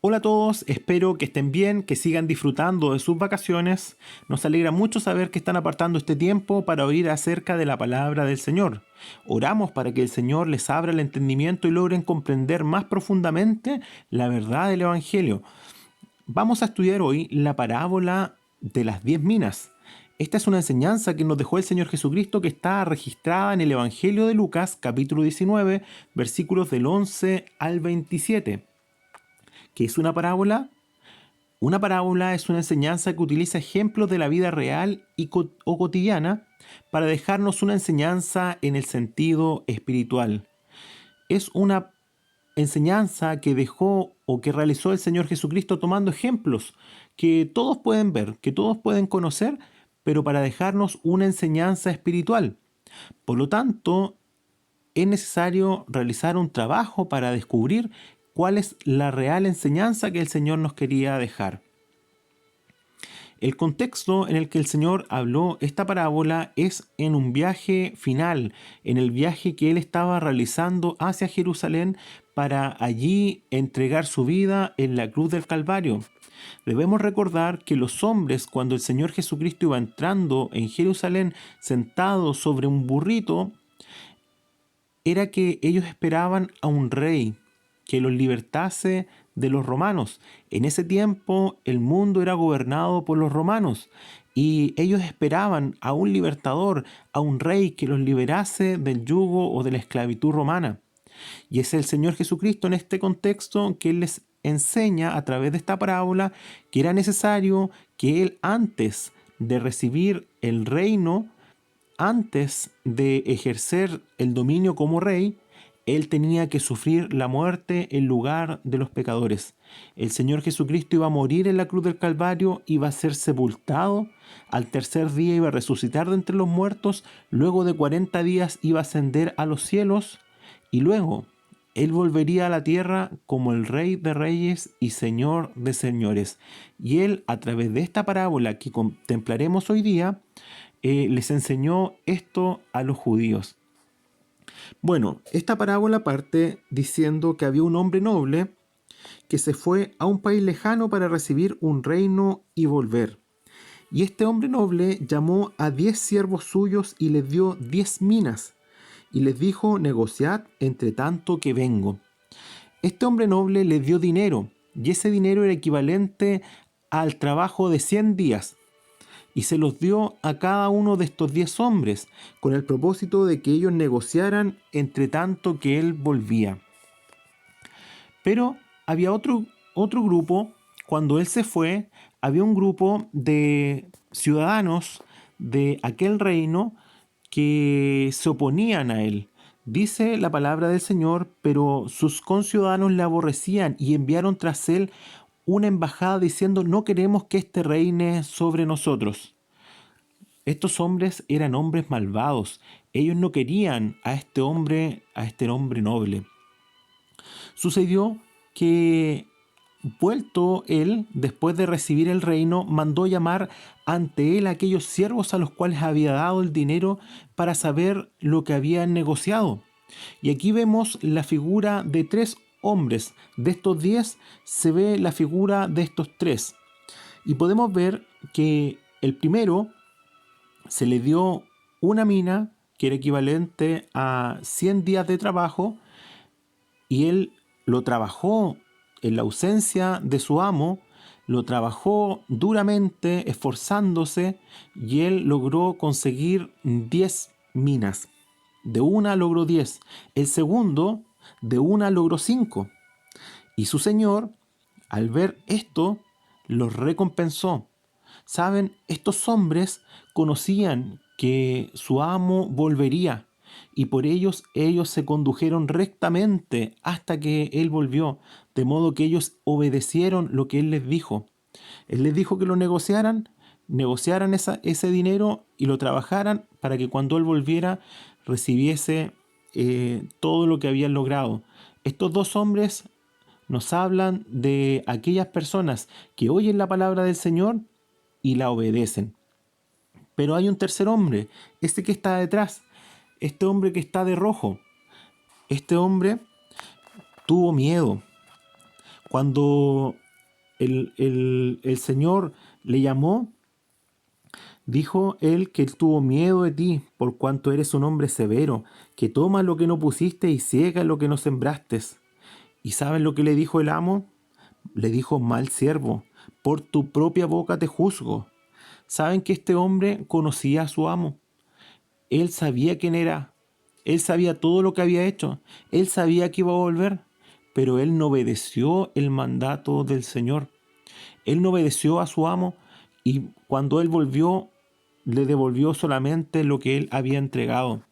Hola a todos, espero que estén bien, que sigan disfrutando de sus vacaciones. Nos alegra mucho saber que están apartando este tiempo para oír acerca de la palabra del Señor. Oramos para que el Señor les abra el entendimiento y logren comprender más profundamente la verdad del Evangelio. Vamos a estudiar hoy la parábola de las 10 minas. Esta es una enseñanza que nos dejó el Señor Jesucristo que está registrada en el Evangelio de Lucas, capítulo 19, versículos del 11 al 27. ¿Qué es una parábola? Una parábola es una enseñanza que utiliza ejemplos de la vida real o cotidiana para dejarnos una enseñanza en el sentido espiritual. Es una enseñanza que dejó o que realizó el Señor Jesucristo tomando ejemplos que todos pueden ver, que todos pueden conocer, pero para dejarnos una enseñanza espiritual. Por lo tanto, es necesario realizar un trabajo para descubrir cuál es la real enseñanza que el Señor nos quería dejar. El contexto en el que el Señor habló esta parábola es en un viaje final, en el viaje que Él estaba realizando hacia Jerusalén para allí entregar su vida en la cruz del Calvario. Debemos recordar que los hombres, cuando el Señor Jesucristo iba entrando en Jerusalén sentado sobre un burrito, era que ellos esperaban a un rey que los libertase de los romanos. En ese tiempo el mundo era gobernado por los romanos y ellos esperaban a un libertador, a un rey que los liberase del yugo o de la esclavitud romana. Y es el Señor Jesucristo en este contexto que Él les enseña a través de esta parábola que era necesario que Él antes de recibir el reino, antes de ejercer el dominio como rey, él tenía que sufrir la muerte en lugar de los pecadores. El Señor Jesucristo iba a morir en la cruz del Calvario, iba a ser sepultado, al tercer día iba a resucitar de entre los muertos, luego de 40 días iba a ascender a los cielos y luego él volvería a la tierra como el Rey de Reyes y Señor de Señores. Y él, a través de esta parábola que contemplaremos hoy día, les enseñó esto a los judíos. Bueno, esta parábola parte diciendo que había un hombre noble que se fue a un país lejano para recibir un reino y volver. Y este hombre noble llamó a 10 siervos suyos y les dio 10 minas. Y les dijo, negociad entre tanto que vengo. Este hombre noble les dio dinero, y ese dinero era equivalente al trabajo de 100 días. Y se los dio a cada uno de estos 10 hombres, con el propósito de que ellos negociaran entre tanto que él volvía. Pero había otro grupo, cuando él se fue, había un grupo de ciudadanos de aquel reino que se oponían a él. Dice la palabra del Señor, pero sus conciudadanos le aborrecían y enviaron tras él una embajada diciendo, no queremos que éste reine sobre nosotros. Estos hombres eran hombres malvados. Ellos no querían a este hombre noble. Sucedió que, vuelto él, después de recibir el reino, mandó llamar ante él a aquellos siervos a los cuales había dado el dinero para saber lo que habían negociado. Y aquí vemos la figura de 3 hombres. De estos 10 se ve la figura de estos 3. Y podemos ver que el primero se le dio una mina que era equivalente a 100 días de trabajo y él lo trabajó en la ausencia de su amo, lo trabajó duramente, esforzándose, y él logró conseguir 10 minas. De una logró 10. El segundo, de una logró 5. Y su señor, al ver esto, los recompensó. Saben, estos hombres conocían que su amo volvería y por ellos se condujeron rectamente hasta que él volvió, de modo que ellos obedecieron lo que él les dijo. Él les dijo que lo negociaran ese dinero y lo trabajaran para que cuando él volviera recibiese todo lo que habían logrado. Estos 2 hombres nos hablan de aquellas personas que oyen la palabra del Señor y la obedecen. Pero hay un tercer hombre, este que está detrás, este hombre que está de rojo. Este hombre tuvo miedo. Cuando el Señor le llamó, dijo él que él tuvo miedo de ti, por cuanto eres un hombre severo, que toma lo que no pusiste y ciega lo que no sembraste. ¿Y saben lo que le dijo el amo? Le dijo: mal siervo, por tu propia boca te juzgo. ¿Saben que este hombre conocía a su amo? Él sabía quién era, él sabía todo lo que había hecho, él sabía que iba a volver, pero él no obedeció el mandato del Señor. Él no obedeció a su amo y cuando él volvió, le devolvió solamente lo que él había entregado.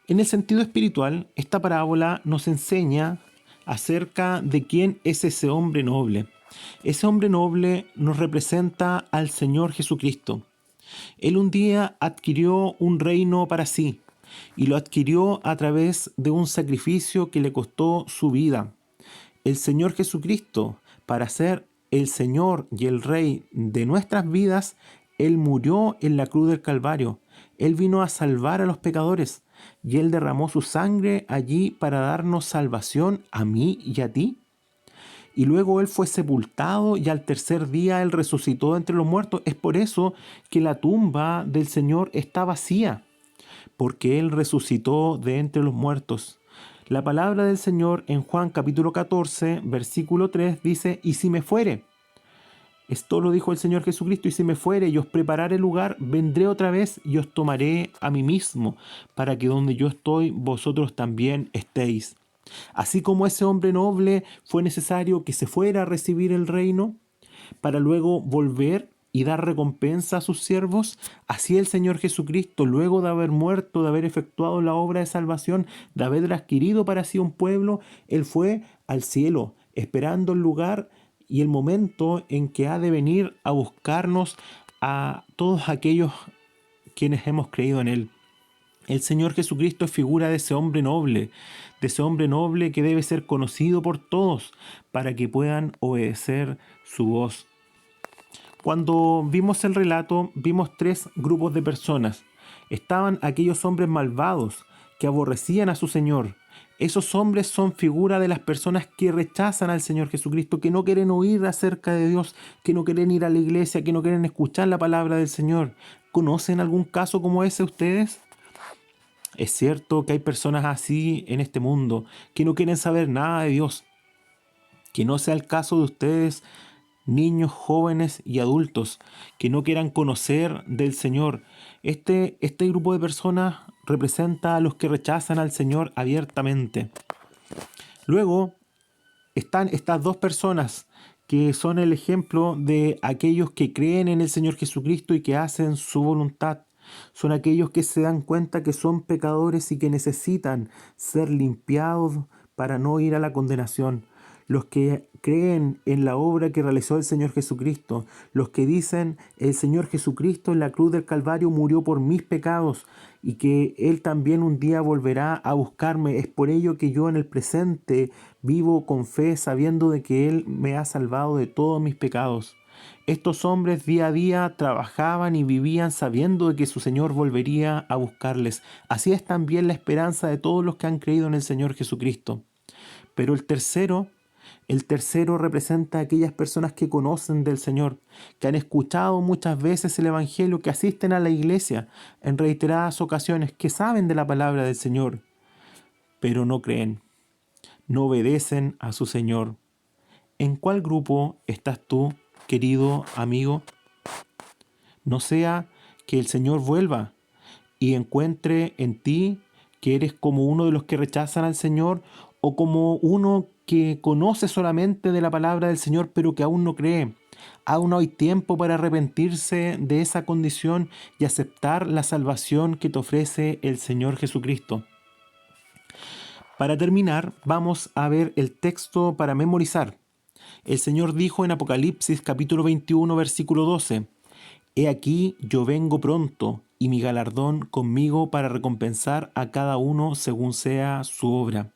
En el sentido espiritual, esta parábola nos enseña acerca de quién es ese hombre noble. Ese hombre noble nos representa al Señor Jesucristo. Él un día adquirió un reino para sí y lo adquirió a través de un sacrificio que le costó su vida. El Señor Jesucristo, para ser el Señor y el Rey de nuestras vidas, Él murió en la cruz del Calvario. Él vino a salvar a los pecadores y Él derramó su sangre allí para darnos salvación a mí y a ti. Y luego Él fue sepultado y al tercer día Él resucitó entre los muertos. Es por eso que la tumba del Señor está vacía, porque Él resucitó de entre los muertos. La palabra del Señor en Juan capítulo 14, versículo 3 dice: y si me fuere, esto lo dijo el Señor Jesucristo, y si me fuere y os prepararé lugar, vendré otra vez y os tomaré a mí mismo, para que donde yo estoy, vosotros también estéis. Así como ese hombre noble fue necesario que se fuera a recibir el reino, para luego volver y dar recompensa a sus siervos, así el Señor Jesucristo, luego de haber muerto, de haber efectuado la obra de salvación, de haber adquirido para sí un pueblo, Él fue al cielo, esperando el lugar y el momento en que ha de venir a buscarnos a todos aquellos quienes hemos creído en Él. El Señor Jesucristo es figura de ese hombre noble que debe ser conocido por todos para que puedan obedecer su voz. Cuando vimos el relato, vimos tres grupos de personas. Estaban aquellos hombres malvados que aborrecían a su Señor. Esos hombres son figura de las personas que rechazan al Señor Jesucristo, que no quieren oír acerca de Dios, que no quieren ir a la iglesia, que no quieren escuchar la palabra del Señor. ¿Conocen algún caso como ese ustedes? Es cierto que hay personas así en este mundo, que no quieren saber nada de Dios. Que no sea el caso de ustedes, niños, jóvenes y adultos, que no quieran conocer del Señor. Este grupo de personas representa a los que rechazan al Señor abiertamente. Luego están estas dos personas que son el ejemplo de aquellos que creen en el Señor Jesucristo y que hacen su voluntad. Son aquellos que se dan cuenta que son pecadores y que necesitan ser limpiados para no ir a la condenación. Los que creen en la obra que realizó el Señor Jesucristo, los que dicen: el Señor Jesucristo en la cruz del Calvario murió por mis pecados y que Él también un día volverá a buscarme. Es por ello que yo en el presente vivo con fe, sabiendo de que Él me ha salvado de todos mis pecados. Estos hombres día a día trabajaban y vivían sabiendo de que su Señor volvería a buscarles. Así es también la esperanza de todos los que han creído en el Señor Jesucristo. Pero el tercero representa a aquellas personas que conocen del Señor, que han escuchado muchas veces el Evangelio, que asisten a la iglesia en reiteradas ocasiones, que saben de la palabra del Señor, pero no creen, no obedecen a su Señor. ¿En cuál grupo estás tú, querido amigo? No sea que el Señor vuelva y encuentre en ti que eres como uno de los que rechazan al Señor, o como uno que conoce solamente de la palabra del Señor pero que aún no cree. Aún no hay tiempo para arrepentirse de esa condición y aceptar la salvación que te ofrece el Señor Jesucristo. Para terminar, vamos a ver el texto para memorizar. El Señor dijo en Apocalipsis capítulo 21, versículo 12: He aquí yo vengo pronto, y mi galardón conmigo para recompensar a cada uno según sea su obra.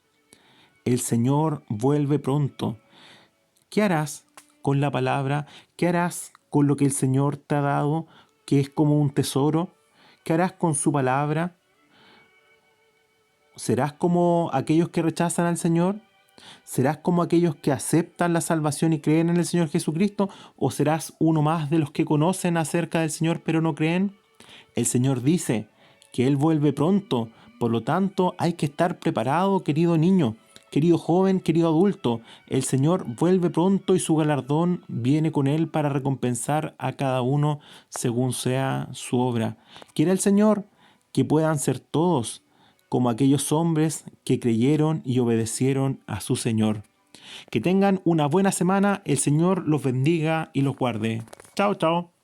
El Señor vuelve pronto. ¿Qué harás con la palabra? ¿Qué harás con lo que el Señor te ha dado, que es como un tesoro? ¿Qué harás con su palabra? ¿Serás como aquellos que rechazan al Señor? ¿Serás como aquellos que aceptan la salvación y creen en el Señor Jesucristo? ¿O serás uno más de los que conocen acerca del Señor pero no creen? El Señor dice que Él vuelve pronto, por lo tanto hay que estar preparado, querido niño, querido joven, querido adulto. El Señor vuelve pronto y su galardón viene con Él para recompensar a cada uno según sea su obra. Quiere el Señor que puedan ser todos como aquellos hombres que creyeron y obedecieron a su Señor. Que tengan una buena semana, el Señor los bendiga y los guarde. Chao, chao.